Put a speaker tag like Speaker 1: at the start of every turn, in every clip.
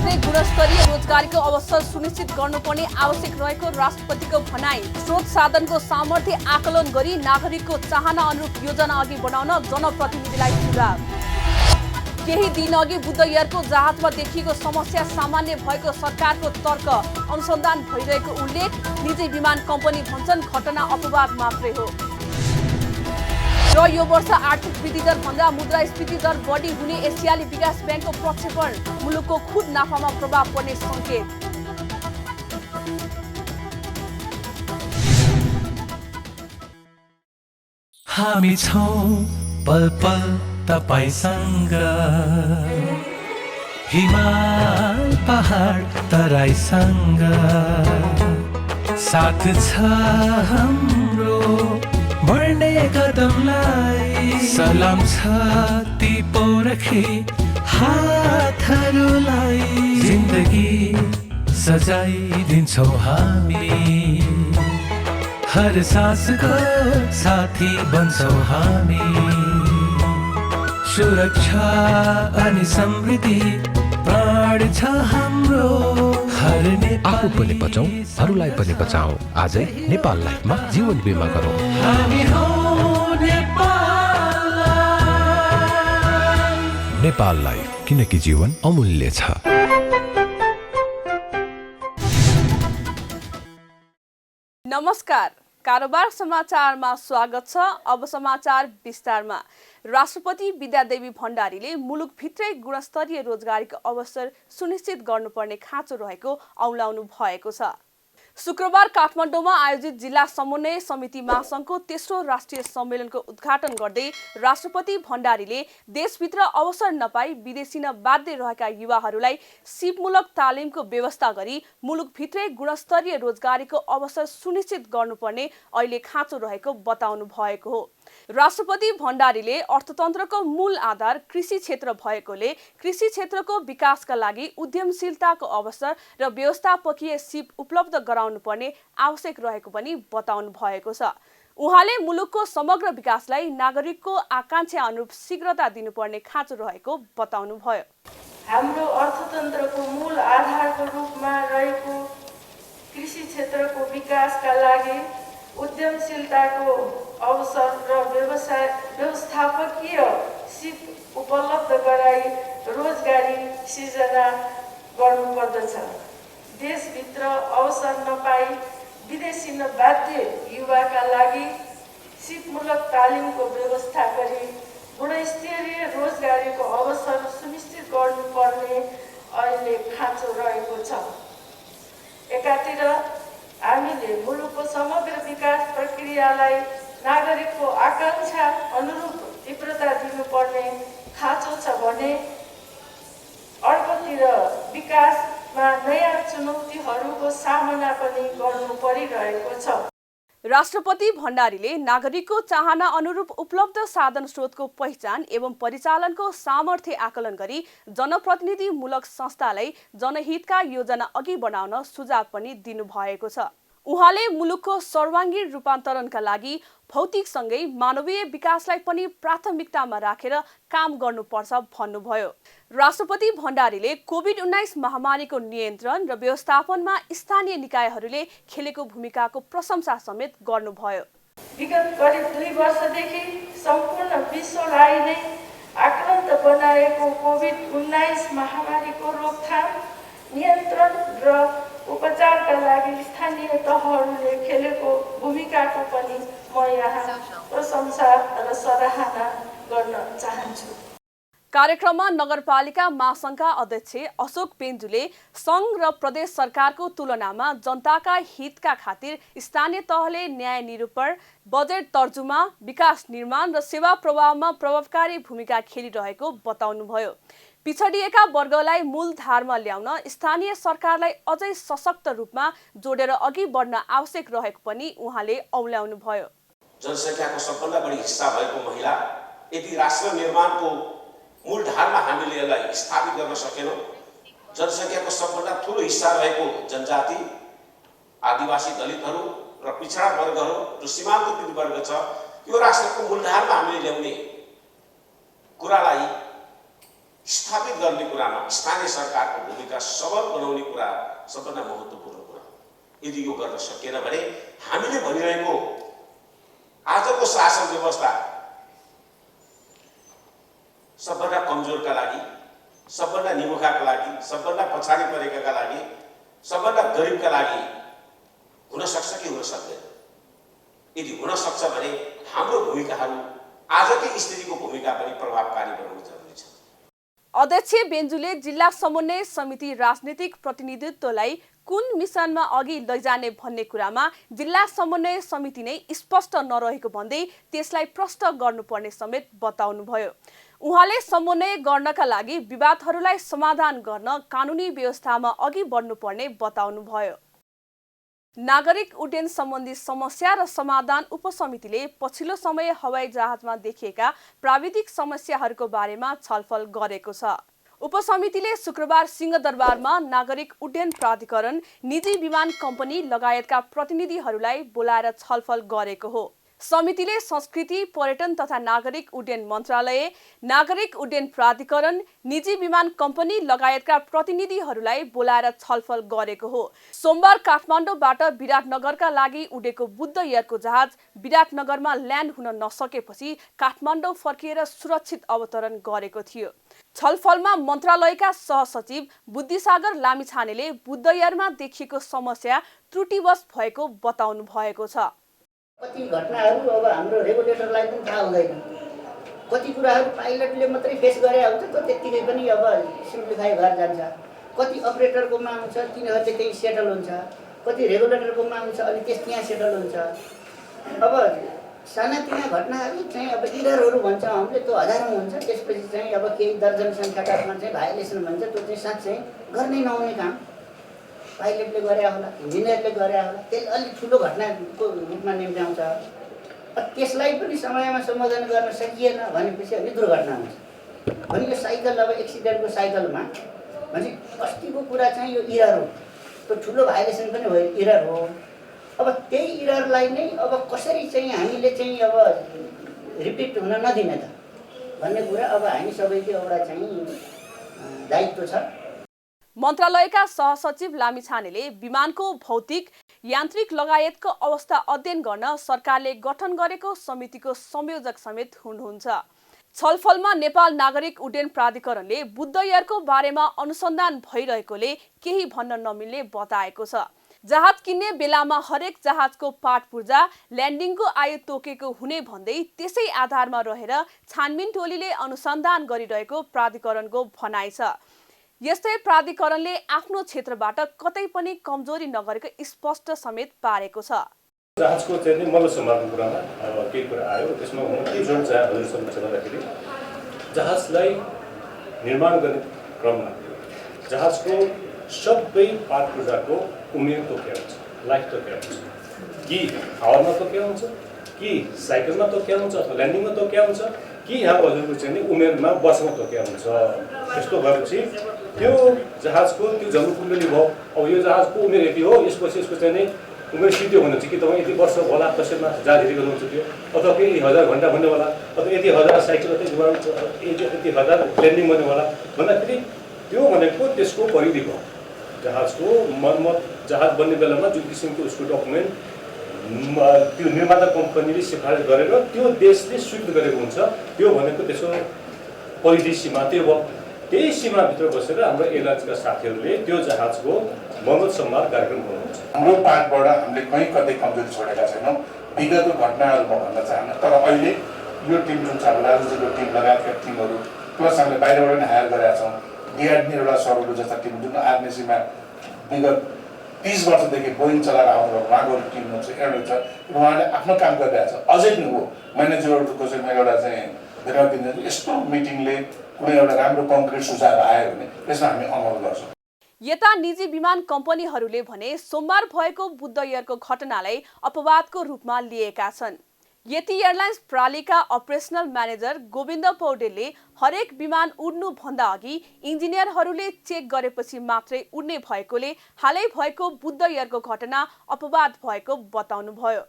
Speaker 1: भित्रै गुणस्तरीय रोजगारीको अवसर सुनिश्चित गर्नुपर्ने आवश्यक रहेको राष्ट्रपतिको भनाई। स्रोत साधनको सामर्थ्य आकलन गरी नागरिकको चाहना अनुरूप योजना अघि बढाउन जनप्रतिनिधिलाई सुझाव। केही दिनअघि बुद्ध एयरको जहाजमा देखिएको समस्या सामान्य भएको सरकारको तर्क। अनुसन्धान भइरहेको उल्लेख। निजी विमान कम्पनी भन्छन् घटना अपवाद मात्रै हो। र यो वर्ष आर्थिक वृद्धि दर भन्दा मुद्रास्फीति दर बढी हुने एसियाली विकास ब्याङ्कको प्रक्षेपण। मुलुकको खुद नाफामा प्रभाव पर्ने संकेत।
Speaker 2: हामी छौं पल पल तपाईसँग, हिमाल पहाड तराईसँग, साथ छ हाम्रो बढ्ने कदमलाई। सलाम छ ती पोरखी हातहरूलाई, जिन्दगी सजाइदिन्छौँ हामी, हर सासको साथी बन्छौँ हामी। सुरक्षा अनि समृद्धि प्राण छ हाम्रो।
Speaker 3: आफू पनि बचौं, अरूलाई पनि बचाऊ। आजै नेपाल लाइफमा जीवन बिमा गरौँ।
Speaker 2: हामी हौं नेपाल लाइफ।
Speaker 3: नेपाल लाइफ, किनकि जीवन अमूल्य छ।
Speaker 1: नमस्कार, कारोबार समाचारमा स्वागत छ। अब समाचार विस्तारमा। राष्ट्रपति विद्यादेवी भण्डारीले मुलुकभित्रै गुणस्तरीय रोजगारीको अवसर सुनिश्चित गर्नुपर्ने खाँचो रहेको औलाउनु भएको छ। शुक्रबार काठमाडौँमा आयोजित जिल्ला समन्वय समिति महासङ्घको तेस्रो राष्ट्रिय सम्मेलनको उद्घाटन गर्दै राष्ट्रपति भण्डारीले देशभित्र अवसर नपाई विदेशिन बाध्य रहेका युवाहरूलाई सिपमूलक तालिमको व्यवस्था गरी मुलुकभित्रै गुणस्तरीय रोजगारीको अवसर सुनिश्चित गर्नुपर्ने अहिले खाँचो रहेको बताउनु भएको हो। राष्ट्रपति भण्डारीले अर्थतन्त्रको मूल आधार कृषि क्षेत्र भएकोले कृषि क्षेत्रको विकासका लागि उद्यमशीलताको अवसर र व्यवस्थापकीय सिप उपलब्ध गराउनुपर्ने आवश्यक रहेको पनि बताउनु भएको छ। उहाँले मुलुकको समग्र विकासलाई नागरिकको आकांक्षा अनुरूप शीघ्रता दिनुपर्ने खाँचो रहेको बताउनुभयो।
Speaker 4: हाम्रो अर्थतन्त्रको मूल आधारको रूपमा रहेको कृषि क्षेत्रको विकासका लागि उद्यमशीलताको अवसर र व्यवस्थापकीय सिप उपलब्ध गराई रोजगारी सिर्जना गर्नुपर्दछ। देशभित्र अवसर नपाई विदेशिन बाध्य युवाका लागि सिपमूलक तालिमको व्यवस्था गरी गुणस्तरीय रोजगारीको अवसर सुनिश्चित गर्नुपर्ने अहिले खाँचो रहेको छ। एकातिर हामीले मुलुकको समग्र विकास प्रक्रियालाई नागरिकको आकांक्षा अनुरूप तीव्रता दिनुपर्ने खाँचो छ भने अर्कोतिर विकासमा नयाँ चुनौतीहरूको सामना पनि गर्नु परिरहेको छ।
Speaker 1: राष्ट्रपति भण्डारीले नागरिकको चाहना अनुरूप उपलब्ध साधन स्रोतको पहिचान एवं परिचालनको सामर्थ्य आकलन गरी जनप्रतिनिधिमूलक संस्थालाई जनहितका योजना अघि बढाउन सुझाव पनि दिनुभएको छ। उहाँले मुलुकको सर्वाङ्गीण रूपान्तरणका लागि भौतिकसँगै मानवीय विकासलाई पनि प्राथमिकतामा राखेर काम गर्नुपर्छ भन्नुभयो। राष्ट्रपति भण्डारीले कोभिड-19 महामारीको नियन्त्रण र व्यवस्थापनमा स्थानीय निकायहरूले खेलेको भूमिकाको प्रशंसा समेत गर्नुभयो।
Speaker 4: विगत करिब 2 वर्षदेखि सम्पूर्ण विश्वलाई नै आक्रान्त बनाएको कोभिड-19 महामारीको रोकथाम, नियन्त्रण र उपचारका लागि स्थानीय तहहरूले खेलेको भूमिकाको पनि म यहाँ प्रशंसा र सराहना गर्न चाहन्छु।
Speaker 1: कार्यक्रममा नगरपालिका महासङ्घका अध्यक्ष अशोक पेन्जुले सङ्घ र प्रदेश सरकारको तुलनामा जनताका हितका खातिर स्थानीय तहले न्याय निरूपण, बजेट तर्जुमा, विकास निर्माण र सेवा प्रवाहमा प्रभावकारी भूमिका खेलिरहेको बताउनुभयो। पिछडिएका वर्गलाई मूलधारमा ल्याउन स्थानीय सरकारलाई अझै सशक्त रूपमा जोडेर अघि बढ्न आवश्यक रहेको पनि उहाँले औल्याउनुभयो।
Speaker 5: जनसङ्ख्याको सबभन्दा बढी हिस्सा भएको महिला यदि राष्ट्र निर्माणको मूलधारमा हामीले यसलाई स्थापित गर्न सकेनौँ, जनसङ्ख्याको सबभन्दा ठुलो हिस्सा रहेको जनजाति, आदिवासी, दलितहरू र पिछडा वर्गहरू जो सीमान्तकृत वर्ग छ, यो राष्ट्रको मूलधारमा हामीले ल्याउने कुरालाई स्थापित गर्ने कुरामा स्थानीय सरकारको भूमिका सबल बनाउने कुरा सबभन्दा महत्त्वपूर्ण कुरा हो। यदि यो गर्न सकिएन भने हामीले भनिरहेको आजको शासन व्यवस्था सबभन्दा कमजोरका लागि, सबभन्दा निमुखाका लागि, सबभन्दा पछाडि परेकाका लागि, सबभन्दा गरिबका लागि हुन सक्छ कि हुन सक्दैन? यदि हुन सक्छ भने हाम्रो भूमिकाहरू आजकै स्थितिको भूमिका पनि प्रभावकारी बनाउनु जरुरी छ।
Speaker 1: अध्यक्ष बेन्जुले जिल्ला समन्वय समिति राजनीतिक प्रतिनिधित्वलाई कुन मिसनमा अघि लैजाने भन्ने कुरामा जिल्ला समन्वय समिति नै स्पष्ट नरहेको भन्दै त्यसलाई प्रष्ट गर्नुपर्ने समेत बताउनुभयो। उहाँले समन्वय गर्नका लागि विवादहरूलाई समाधान गर्न कानुनी व्यवस्थामा अघि बढ्नुपर्ने बताउनुभयो। नागरिक उड्डयन सम्बन्धी समस्या र समाधान उपसमितिले पछिल्लो समय हवाई जहाजमा देखिएका प्राविधिक समस्याहरूको बारेमा छलफल गरेको छ। उपसमितिले शुक्रबार सिंहदरबारमा नागरिक उड्डयन प्राधिकरण, निजी विमान कम्पनी लगायतका प्रतिनिधिहरूलाई बोलाएर छलफल गरेको हो। समितिले संस्कृति, पर्यटन तथा नागरिक उड्डयन मन्त्रालय, नागरिक उड्डयन प्राधिकरण, निजी विमान कम्पनी लगायतका प्रतिनिधिहरूलाई बोलाएर छलफल गरेको हो। सोमबार काठमाडौँबाट विराटनगरका लागि उडेको बुद्ध एयरको जहाज विराटनगरमा ल्यान्ड हुन नसकेपछि काठमाडौँ फर्किएर सुरक्षित अवतरण गरेको थियो। छलफलमा मन्त्रालयका सहसचिव बुद्धिसागर लामिछानेले बुद्ध एयरमा देखिएको समस्या त्रुटिवश भएको बताउनु भएको छ।
Speaker 6: कति घटनाहरू अब हाम्रो रेगुलेटरलाई पनि थाहा हुँदैन। कति कुराहरू पाइलटले मात्रै फेस गरे आउँछ, त त्यत्तिकै पनि अब सिम्प्लिफाई भएर जान्छ। कति अपरेटरकोमा आउँछ, तिनीहरूले त्यही सेटल हुन्छ। कति रेगुलेटरकोमा आउँछ, अनि त्यहाँ सेटल हुन्छ। अब सानातिना घटनाहरू चाहिँ अब इररहरू भन्छ हामीले, त्यो हजारौँ हुन्छ। त्यसपछि चाहिँ अब केही दर्जन सङ्ख्यामा चाहिँ भाइलेसन भन्छ, त्यो चाहिँ साँच्चै गर्नै नहुने काम पाइलटले गरे होला, इन्जिनियरले गरे होला, त्यसले अलिक ठुलो घटनाको रूपमा निम्त्याउँछ। त्यसलाई पनि समयमा सम्बोधन गर्न सकिएन भनेपछि अनि दुर्घटना हुन्छ। भने यो साइकल अब एक्सिडेन्टको साइकलमा भने अस्तिको कुरा चाहिँ यो इरर हो, त्यो ठुलो भाइलेसन पनि हो, इरर हो। अब त्यही इररलाई नै अब कसरी चाहिँ हामीले चाहिँ अब रिपिट हुन नदिने त भन्ने कुरा अब हामी सबैको एउटा चाहिँ दायित्व छ।
Speaker 1: मन्त्रालयका सहसचिव लामिछानेले विमानको भौतिक, यान्त्रिक लगायतको अवस्था अध्ययन गर्न सरकारले गठन गरेको समितिको संयोजक समेत हुनुहुन्छ। छलफलमा नेपाल नागरिक उड्डयन प्राधिकरणले बुद्ध एयरको बारेमा अनुसन्धान भइरहेकोले केही भन्न नमिल्ने बताएको छ। जहाज किन्ने बेलामा हरेक जहाजको पार्ट पूर्जा, ल्यान्डिङको आयु तोकेको हुने भन्दै त्यसै आधारमा रहेर छानबिन टोलीले अनुसन्धान गरिरहेको प्राधिकरणको भनाइ छ। यस्तै प्राधिकरणले आफ्नो क्षेत्रबाट कतै पनि कमजोरी नगरेको स्पष्ट समेत पारेको छ।
Speaker 7: जहाजको चाहिँ मल्ल सम्हालको कुरामा केही कुरा आयो, त्यसमा के जोड चाहिँ हजुरसँग चलाउँदाखेरि जहाजलाई निर्माण गर्ने क्रममा जहाजको सबै पार्ट पूर्जाको उमेर तोक्या हुन्छ, लाइफ तोक्या हुन्छ। कि हावामा तोक्या हुन्छ, कि साइकलमा तोक्या हुन्छ, अथवा ल्यान्डिङमा तोक्या हुन्छ, कि यहाँ हजुरको चाहिँ उमेरमा वर्षमा तोक्या हुन्छ। यस्तो भएपछि त्यो जहाजको त्यो जन्मकुण्डली भयो। अब यो जहाजको उमेर यति हो, यसपछि यसको चाहिँ उमेर सिद्धियो भने चाहिँ कि तपाईँ यति वर्ष होला त्यसैमा जहाज हिँडेको गर्नुहुन्छ त्यो, अथवा केही हजार घन्टा भन्ने होला, अथवा यति हजार साइकल, यति हजार ल्यान्डिङ भन्ने होला। भन्दाखेरि त्यो भनेको त्यसको परिधि भयो। जहाजको मर्मत जहाज बन्ने बेलामा जुन किसिमको उसको डकुमेन्ट त्यो निर्माता कम्पनीले सिफारिस गरेर त्यो देशले स्वीकृत गरेको हुन्छ, त्यो भनेको त्यसको परिधि सीमा त्यो भयो। त्यही सीमाभित्र बसेर हाम्रो एयरलाइन्सका साथीहरूले त्यो जहाजको मर्मत सम्हाल कार्यक्रम गर्नुहुन्छ।
Speaker 8: हाम्रो पार्टबाट हामीले कहीँ कतै कमजोरी छोडेका छैनौँ। विगतको घटनाहरू म भन्न चाहन्न, तर अहिले यो टिम जुन छ राजुजीको टिम लगायतका टिमहरू प्लस हामीले बाहिरबाट नै हायर गरेका छौँ। डिआरडी एउटा सरहरू जस्ता टिम जुन आर्मीसीमा विगत 30 वर्षदेखि बोइङ चलाएर आउनुभएको उहाँको टिम छ, एउटा छ, उहाँले आफ्नो काम गरिरहेको छ। अझै पनि हो म्यानेजरहरूको चाहिँ म एउटा चाहिँ धेरै दिन्छु, यस्तो मिटिङले कुनै एउटा राम्रो कङ्क्रिट सुझाव आयो भने त्यसमा हामी अमल गर्छौँ।
Speaker 1: यता निजी विमान कम्पनीहरूले भने सोमबार भएको बुद्ध एयरको घटनालाई अपवादको रूपमा लिएका छन्। यति एयरलाइन्स प्रणालीका अपरेसनल म्यानेजर गोविन्द पौडेलले हरेक विमान उड्नु भन्दा अघि इन्जिनियरहरूले चेक गरेपछि मात्रै उड्ने भएकोले हालै भएको बुद्ध एयरको घटना अपवाद भएको बताउनुभयो।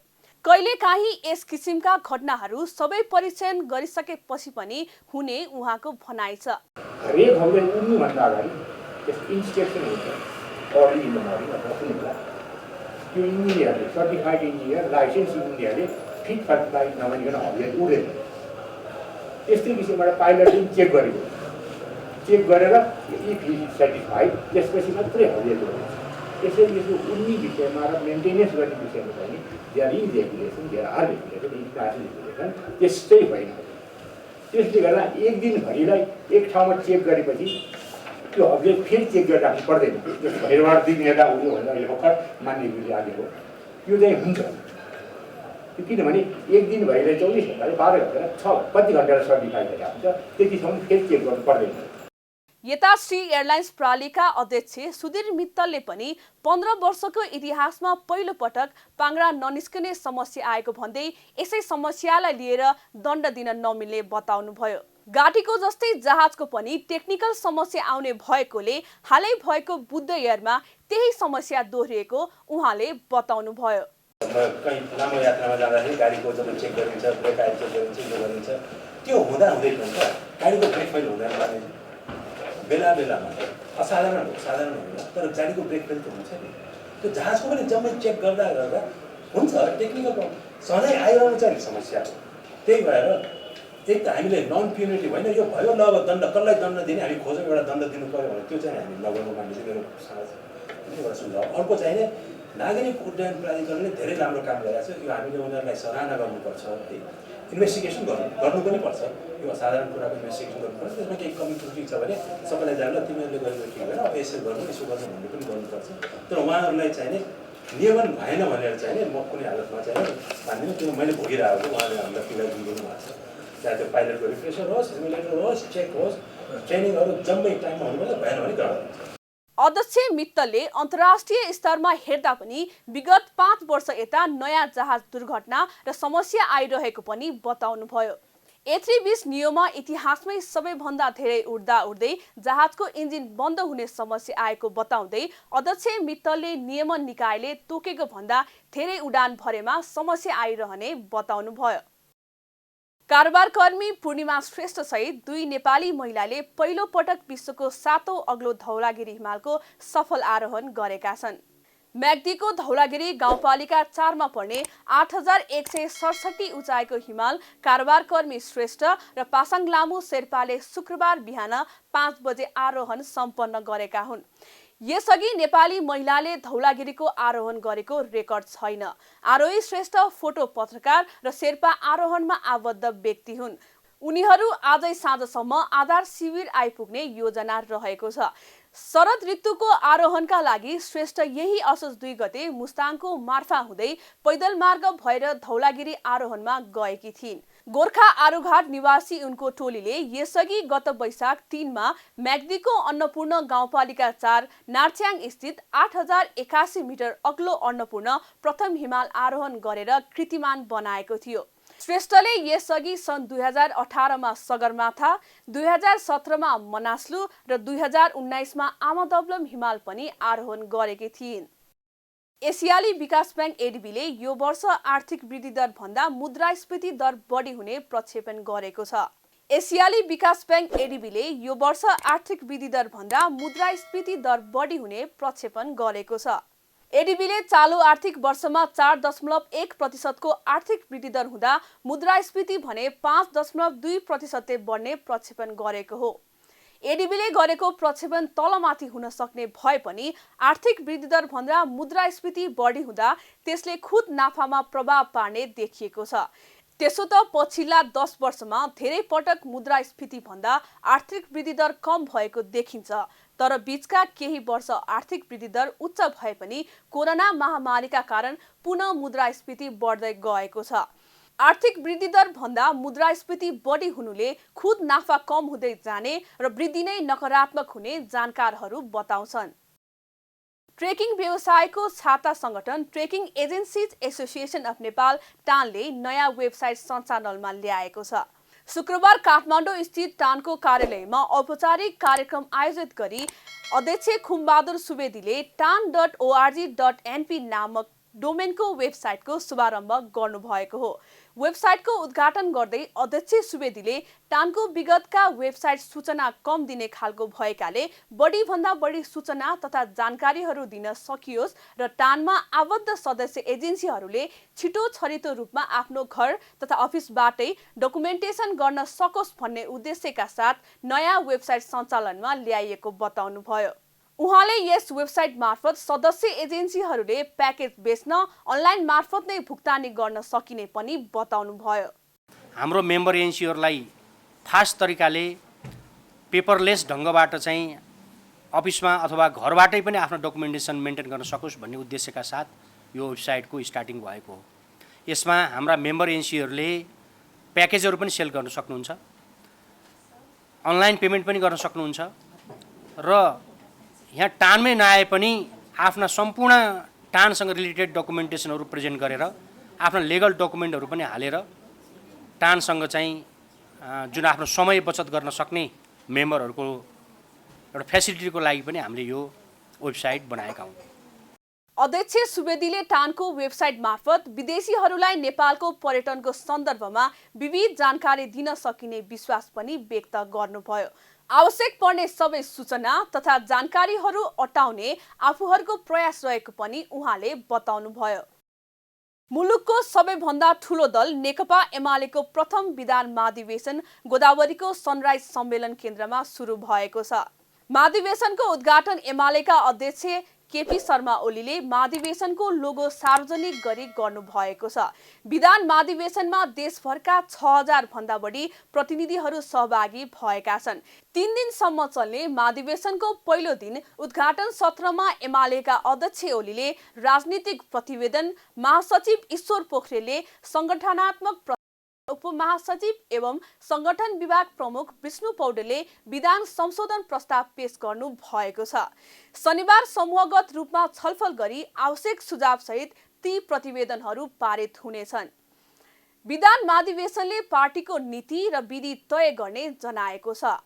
Speaker 1: कहिलेकाहीँ यस किसिमका घटनाहरू सबै परीक्षण गरिसकेपछि पनि हुने उहाँको भनाइ छ।
Speaker 9: हरेक हामीले उड्नुभन्दा अगाडि त्यसको इन्स्पेक्सन हुन्छ अर्ली इन द मर्निङ अथवा सुनिला त्यो इन्जिनियरले सर्टिफाइड इन्जिनियर लाइसेन्स इन्जिनियरले फिट सर्टिफाइड नभइकन हवेल उडेन त्यस्तै किसिमबाट पाइलटले चेक गरेको चेक गरेर इफ हि इज सेटिस्फाइड त्यसपछि मात्रै हवेल उड्छ। त्यसैले यसको उड्ने विषयमा र मेन्टेनेन्स गर्ने विषयमा चाहिँ there is regulation there are regulation international regulation त्यस्तै होइन। त्यसले गर्दा एक दिनभरिलाई एक ठाउँमा चेक गरेपछि त्यो हवेल फेरि चेक गरिराख्नु पर्दैन। जस्तो भैरवाड दिन हेर्दा उयो भनेर अहिले भर्खर मान्यज्यूले आएको त्यो चाहिँ हुन्छ किनभने एक दिनभरिलाई 24 घण्टा 12 घण्टा 6 कति घण्टा सर्टिफाई गरेका हुन्छ त्यतिसम्म फेरि चेक गर्नु पर्दैन।
Speaker 1: यता श्री एयरलाइन्स प्रणालीका अध्यक्ष सुधीर मित्तलले पनि 15 वर्षको इतिहासमा पहिलो पटक पाङ्ग्रा ननिस्कने समस्या आएको भन्दै यसै समस्यालाई लिएर दण्ड दिन नमिल्ने बताउनुभयो। गाडीको जस्तै जहाजको पनि टेक्निकल समस्या आउने भएकोले हालै भएको बुद्ध एयरमा त्यही समस्या दोहोरिएको उहाँले बताउनुभयो।
Speaker 10: कहीँ लामो यात्रामा जाँदाखेरि गाडीको जब चेक गरिन्छ ब्रेक आइल चेक गरिन्छ यो गरिन्छ त्यो हुँदा हुँदै हुन्छ गाडीको ब्रेक फेल हुँदैन बेला बेलामा असाधारण हो साधारण होइन तर गाडीको ब्रेक फेल त हुन्छ नि। त्यो जहाजको पनि जम्मै चेक गर्दा गर्दा हुन्छ टेक्निकल प्रब्लम सधैँ आइरहनु चाहिँ समस्या हो। त्यही भएर एक त हामीले नन प्युनिटिभ होइन यो भयो ल अब दण्ड कसलाई दण्ड दिने हामी खोजौँ एउटा दण्ड दिनु पऱ्यो भने त्यो चाहिँ हामी नगर्नु मान्ने चाहिँ मेरो एउटा सुझाव। अर्को चाहिँ नागरिक उड्डयन प्राधिकरणले धेरै राम्रो काम गरेको छ यो हामीले उनीहरूलाई सराहना गर्नुपर्छ है। इन्भेस्टिगेसन गर्नु पनि पर्छ यो असाधारण कुराको इन्भेस्टिगेसन गर्नुपर्छ त्यसमा केही कमी त्रुटि छ भने सबैलाई जान्ला तिमीहरूले गरेको ठिक भएन अब यसो गर्नु भन्ने पनि गर्नुपर्छ। तर उहाँहरूलाई चाहिँ नियमन भएन भनेर चाहिँ म कुनै हालतमा चाहिँ मान्दिनँ त्यो मैले भोगिरहेको उहाँले हामीलाई पीडा दिइदिनु भएको छ। चाहे त्यो पाइलटको रिफ्रेसर होस् सिमुलेटर होस् चेक होस् ट्रेनिङहरू जम्मै टाइममा हुनुपर्छ भएन भने गराउनु।
Speaker 1: अध्यक्ष मित्तलले अन्तर्राष्ट्रिय स्तरमा हेर्दा पनि विगत 5 वर्ष यता नयाँ जहाज दुर्घटना र समस्या आइरहेको पनि बताउनुभयो। A320 नियोमा इतिहासमै सबैभन्दा धेरै उड्दै जहाजको इन्जिन बन्द हुने समस्या आएको बताउँदै अध्यक्ष मित्तलले नियमन निकायले तोकेको भन्दा धेरै उडान भरेमा समस्या आइरहने बताउनुभयो। कारोबार कर्मी पूर्णिमा श्रेष्ठ सहित 2 नेपाली महिलाले पहिलो पटक विश्वको 7औं अग्लो धौलागिरी हिमालको सफल आरोहण गरेका छन्। म्याग्दीको धौलागिरी गाउँपालिका 4 मा पर्ने 8167 उचाइको हिमाल कारोबार कर्मी श्रेष्ठ र पासाङ लामु शेर्पाले शुक्रबार बिहान 5 बजे आरोहण सम्पन्न गरेका हुन्। यसअघि नेपाली महिलाले धौलागिरीको आरोहण गरेको रेकर्ड छैन। आरोही श्रेष्ठ फोटो पत्रकार र शेर्पा आरोहणमा आबद्ध व्यक्ति हुन्। उनीहरू आजै साँझसम्म आधार शिविर आइपुग्ने योजना रहेको छ। शरद ऋतुको आरोहणका लागि श्रेष्ठ यही असोज 2 गते मुस्ताङको मार्फा हुँदै पैदल मार्ग भएर धौलागिरी आरोहणमा गएकी थिइन्। गोर्खा आरुघाट निवासी उनको टोलीले यसअघि गत वैशाख 3 मा म्याग्दीको अन्नपूर्ण गाउँपालिका 4 नार्च्याङ स्थित 8081 मिटर अग्लो अन्नपूर्ण प्रथम हिमाल आरोहण गरेर कीर्तिमान बनाएको थियो। श्रेष्ठले यसअघि सन् 2018 मा सगरमाथा, 2017 मा मनास्लु र 2019 मा आमादब्लम हिमाल पनि आरोहण गरेकी थिइन्। एसियाली विकास बैंक एडीबीले यो वर्ष आर्थिक वृद्धि दर भन्दा मुद्रास्फीति दर बढी हुने प्रक्षेपण गरेको छ। एसियाली विकास बैंक एडीबीले यो वर्ष आर्थिक वृद्धि दर भन्दा मुद्रास्फीति दर बढी हुने प्रक्षेपण गरेको छ। एडीबीले चालु आर्थिक वर्षमा 4.1% को आर्थिक वृद्धि दर हुँदा मुद्रास्फीति भने 5.2% बढ्ने प्रक्षेपण गरेको हो। एडीबीले गरेको प्रक्षेपण तलमाथि हुन सक्ने भए पनि आर्थिक वृद्धि दर भन्दा मुद्रास्फीति बढी हुँदा त्यसले खुद नाफामा प्रभाव पार्ने देखिएको छ। त्यसो त पछिल्ला 10 वर्षमा धेरै पटक मुद्रास्फीति भन्दा आर्थिक वृद्धि दर कम भएको देखिन्छ। तर बीचका केही वर्ष आर्थिक वृद्धि दर उच्च भए पनि कोरोना महामारीका कारण पुनः मुद्रास्फीति बढ्दै गएको छ। आर्थिक वृद्धि दर भन्दा मुद्रास्फीति बढी हुनुले खुद नाफा कम हुँदै जाने र वृद्धि नै नकारात्मक हुने जानकारहरू बताउँछन्। ट्रेकिङ व्यवसायको छाता संगठन trekking agencies association of Nepal टानले नयाँ वेबसाइट सञ्चालनमा ल्याएको छ। शुक्रबार काठमाडौँ स्थित टानको कार्यालयमा औपचारिक कार्यक्रम आयोजित गरी अध्यक्ष खुमबहादुर सुवेदीले tan.org.np नामक डोमेनको वेबसाइटको शुभारम्भ गर्नुभएको हो। वेबसाइटको उद्घाटन गर्दै अध्यक्ष सुवेदीले टानको विगतका वेबसाइट सूचना कम दिने खालको भएकाले बढीभन्दा बढी सूचना तथा जानकारीहरू दिन सकियोस् र टानमा आबद्ध सदस्य एजेन्सीहरूले छिटो छरितो रूपमा आफ्नो घर तथा अफिसबाटै डकुमेन्टेसन गर्न सकोस् भन्ने उद्देश्यका साथ नयाँ वेबसाइट सञ्चालनमा ल्याइएको बताउनुभयो। उहाँले यस वेबसाइट मार्फत सदस्य एजेन्सीहरूले प्याकेज बेच्न अनलाइन मार्फत नै भुक्तानी गर्न सकिने पनि बताउनुभयो।
Speaker 11: हाम्रो मेम्बर एजेन्सीहरूलाई फास्ट तरिकाले पेपरलेस ढङ्गबाट चाहिँ अफिसमा अथवा घरबाटै पनि आफ्नो डकुमेन्टेसन मेन्टेन गर्न सकोस् भन्ने उद्देश्यका साथ यो वेबसाइटको स्टार्टिङ भएको हो। यसमा हाम्रा मेम्बर एजेन्सीहरूले प्याकेजहरू पनि सेल गर्न सक्नुहुन्छ, अनलाइन पेमेन्ट पनि गर्न सक्नुहुन्छ र यहाँ टानमै नआए पनि आफ्ना सम्पूर्ण टानसँग रिलेटेड डकुमेन्टेसनहरू प्रेजेन्ट गरेर आफ्ना लिगल डकुमेन्टहरू पनि हालेर टानसँग चाहिँ जुन आफ्नो समय बचत गर्न सक्ने मेम्बरहरूको एउटा फेसिलिटीको लागि पनि हामीले यो वेबसाइट बनाएका हौँ।
Speaker 1: अध्यक्ष सुवेदीले टानको वेबसाइट मार्फत विदेशीहरूलाई नेपालको पर्यटनको सन्दर्भमा विविध जानकारी दिन सकिने विश्वास पनि व्यक्त गर्नुभयो। आवश्यक पर्ने सबै सूचना तथा जानकारीहरू अटाउने आफूहरूको प्रयास रहेको पनि उहाँले बताउनुभयो। मुलुकको सबैभन्दा ठूलो दल नेकपा एमालेको प्रथम विधान महाधिवेशन गोदावरीको सनराइज सम्मेलन केन्द्रमा सुरु भएको छ। महाधिवेशनको उद्घाटन एमालेका अध्यक्ष केपी शर्मा ओलीले महाधिवेशनको लोगो सार्वजनिक गरी गर्नुभएको छ। विधान महाधिवेशनमा देशभरका 6000 भन्दा बढी प्रतिनिधिहरू सहभागी भएका छन्। 3 दिनसम्म चल्ने महाधिवेशनको पहिलो दिन उद्घाटन सत्रमा एमालेका अध्यक्ष ओलीले राजनीतिक प्रतिवेदन, महासचिव ईश्वर पोखरेलले संगठनात्मक उपमहासचिव एवं संगठन विभाग प्रमुख विष्णु पौडेलले विधान संशोधन प्रस्ताव पेश गर्नु भएको छ। शनिबार समूहगत रूपमा छलफल गरी आवश्यक सुझाव सहित ती प्रतिवेदनहरू पारित हुनेछन्। विधान महाधिवेशनले पार्टीको नीति र विधि तय गर्ने जनाएको छ।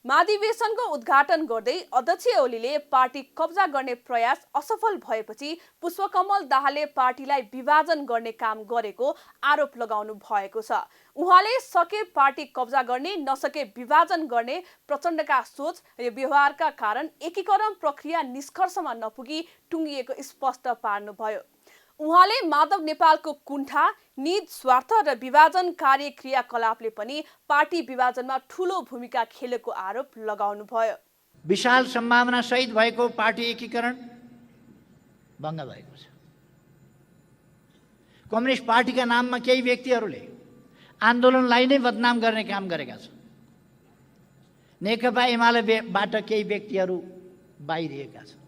Speaker 1: महाधिवेशनको उद्घाटन गर्दै अध्यक्ष ओलीले पार्टी कब्जा गर्ने प्रयास असफल भएपछि पुष्पकमल दाहालले पार्टीलाई विभाजन गर्ने काम गरेको आरोप लगाउनु भएको छ। उहाँले सके पार्टी कब्जा गर्ने, नसके विभाजन गर्ने प्रचण्डका सोच र व्यवहारका कारण एकीकरण प्रक्रिया निष्कर्षमा नपुगी टुङ्गिएको स्पष्ट पार्नुभयो। उहाँले माधव नेपालको कुण्ठा, निज स्वार्थ र विभाजनकारी क्रियाकलापले पनि पार्टी विभाजनमा ठूलो भूमिका खेलेको आरोप लगाउनुभयो।
Speaker 6: विशाल सम्भावना सहित भएको पार्टी एकीकरण भङ्ग भएको छ। कम्युनिस्ट पार्टीका नाममा केही व्यक्तिहरूले आन्दोलनलाई नै बदनाम गर्ने काम गरेका छन्। नेकपा एमालेबाट केही व्यक्तिहरू बाहिरिएका छन्।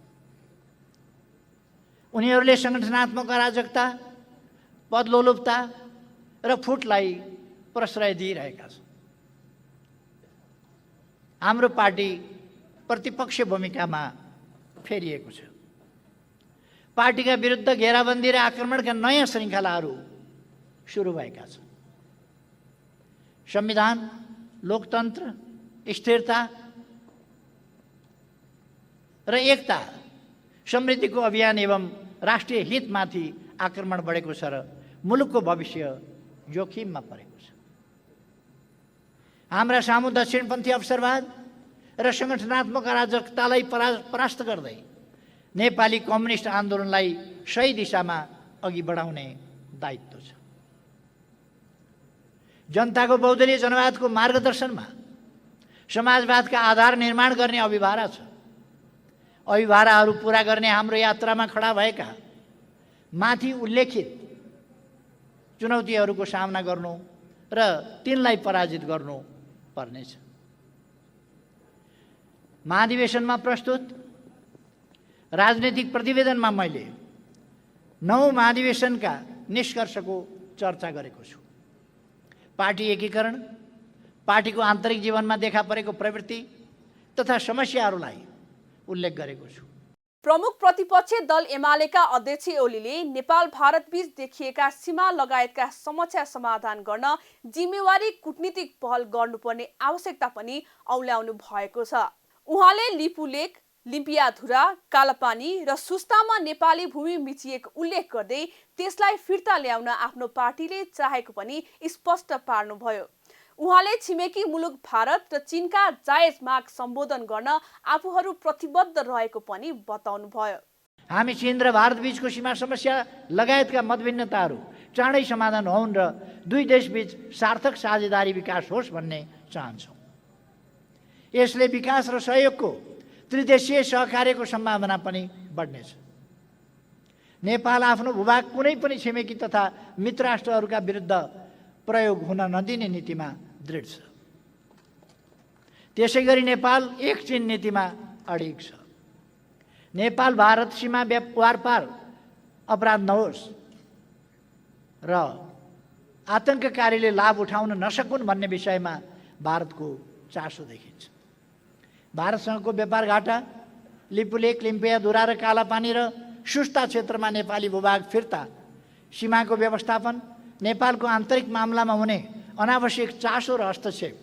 Speaker 6: उनीहरूले संगठनात्मक अराजकता, पदलोलुपता र फुटलाई प्रश्रय दिइरहेका छन्। हाम्रो पार्टी प्रतिपक्ष भूमिकामा फेरिएको छ। पार्टीका विरुद्ध घेराबन्दी र आक्रमणका नयाँ श्रृङ्खलाहरू सुरु भएका छन्। संविधान, लोकतन्त्र, स्थिरता र एकता, समृद्धिको अभियान एवं राष्ट्रिय हितमाथि आक्रमण बढेको छ र मुलुकको भविष्य जोखिममा परेको छ। हाम्रा सामु दक्षिणपन्थी अवसरवाद र संगठनात्मक अराजकतालाई परास्त गर्दै नेपाली कम्युनिस्ट आन्दोलनलाई सही दिशामा अघि बढाउने दायित्व छ। जनताको बहुदलीय जनवादको मार्गदर्शनमा समाजवादका आधार निर्माण गर्ने अभिभारा छ। अभिभाराहरू पूरा गर्ने हाम्रो यात्रामा खडा भएका माथि उल्लेखित चुनौतीहरूको सामना गर्नु र तिनलाई पराजित गर्नु पर्नेछ। महाधिवेशनमा प्रस्तुत राजनीतिक प्रतिवेदनमा मैले 9 महाधिवेशनका निष्कर्षको चर्चा गरेको छु। पार्टी एकीकरण, पार्टीको आन्तरिक जीवनमा देखा परेको प्रवृत्ति तथा समस्याहरूलाई उल्लेख गरेको छु।
Speaker 1: प्रमुख प्रतिपक्षी दल एमालेका अध्यक्ष ओलीले नेपाल भारत बीच देखिएका सीमा लगायतका समस्या समाधान गर्न जिम्मेवारी कूटनीतिक पहल गर्नुपर्ने आवश्यकता पनि औल्याउनु भएको छ। उहाँले लिपुलेक, लिम्पियाधुरा, कालापानी र सुस्तामा नेपाली भूमि मिचिएको उल्लेख गर्दै त्यसलाई फिर्ता ल्याउन आफ्नो पार्टीले चाहेको पनि स्पष्ट पार्नुभयो। उहाँले छिमेकी मुलुक भारत र चीनका जायज माग सम्बोधन गर्न आफूहरू प्रतिबद्ध रहेको पनि बताउनुभयो।
Speaker 12: हामी चीन र भारत बीचको सीमा समस्या लगायतका मतभिन्नताहरू चाँडै समाधान होउन् र दुई देशबीच सार्थक साझेदारी विकास होस् भन्ने चाहन्छौँ। यसले विकास र सहयोगको त्रिदेशीय सहकार्यको सम्भावना पनि बढ्नेछ। नेपाल आफ्नो भूभाग कुनै पनि छिमेकी तथा मित्र राष्ट्रहरूका विरुद्ध प्रयोग हुन नदिने नीतिमा दृढ छ। त्यसै गरी नेपाल एक चीन नीतिमा अडिग छ। नेपाल भारत सीमा वारपार अपराध नहोस् र आतंककारीले लाभ उठाउन नसकुन् भन्ने विषयमा भारतको चासो देखिन्छ। भारतसँगको व्यापार घाटा, लिपुलेक, लिम्पियाधुरा र कालापानी र सुस्ता क्षेत्रमा नेपाली भूभाग फिर्ता, सीमाको व्यवस्थापन, नेपालको आन्तरिक मामलामा हुने अनावश्यक चासो र हस्तक्षेप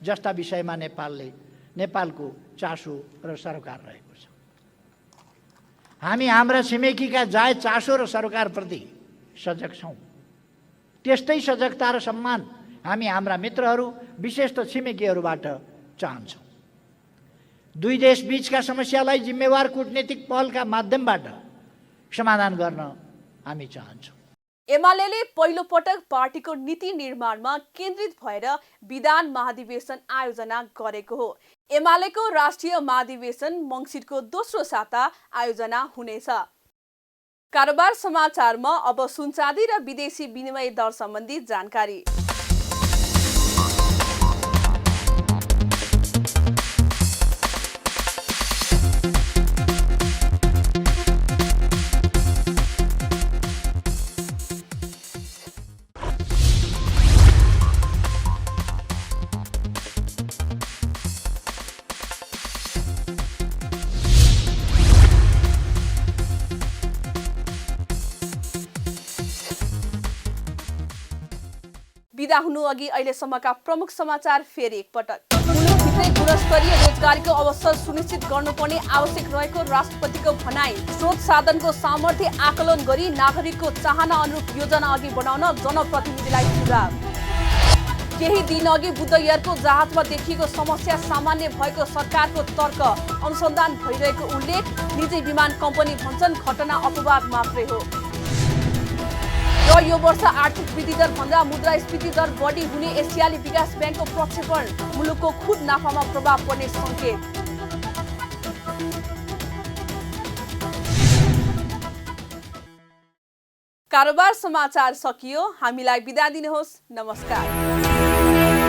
Speaker 12: जस्ता विषयमा नेपालको चासो र सरोकार रहेको छ। हामी हाम्रा छिमेकीका जायज चासो र सरोकारप्रति सजग छौँ। त्यस्तै सजगता र सम्मान हामी हाम्रा मित्रहरू विशेष त छिमेकीहरूबाट चाहन्छौँ। दुई देश बीचका समस्यालाई जिम्मेवार कूटनीतिक पहलका माध्यमबाट समाधान गर्न हामी चाहन्छौँ।
Speaker 1: एमाले पहिलो पटक पार्टीको नीति निर्माणमा केन्द्रित भएर विधान महाधिवेशन आयोजना गरेको हो। एमालेको राष्ट्रिय महाधिवेशन मङ्सिरको दोस्रो साता आयोजना हुनेछ। कारोबार समाचारमा अब सुनचाँदी र विदेशी विनिमय दर सम्बन्धी जानकारी। बिदा हुनु अघि अहिलेसम्मका प्रमुख समाचार फेरि एकपटक। मुलुकभित्रै गुणस्तरीय रोजगारीको अवसर सुनिश्चित गर्नुपर्ने आवश्यक रहेको राष्ट्रपतिको भनाई। स्रोत साधनको सामर्थ्य आकलन गरी नागरिकको चाहना अनुरूप योजना अघि बढाउन जनप्रतिनिधिलाई सुझाव। केही दिन अघि बुद्ध एयरको जहाजमा देखिएको समस्या सामान्य भएको सरकारको तर्क। अनुसन्धान भइरहेको उल्लेख। निजी विमान कम्पनी भन्छन् घटना अपवाद मात्रै हो। र यो वर्ष आर्थिक वृद्धि दर भन्दा मुद्रास्फीति दर बढी हुने एसियाली विकास ब्याङ्कको प्रक्षेपण। मुलुकको खुद नाफामा प्रभाव पर्ने सङ्केत। कारोबार समाचार सकियो। हामीलाई बिदा दिनुहोस्। नमस्कार।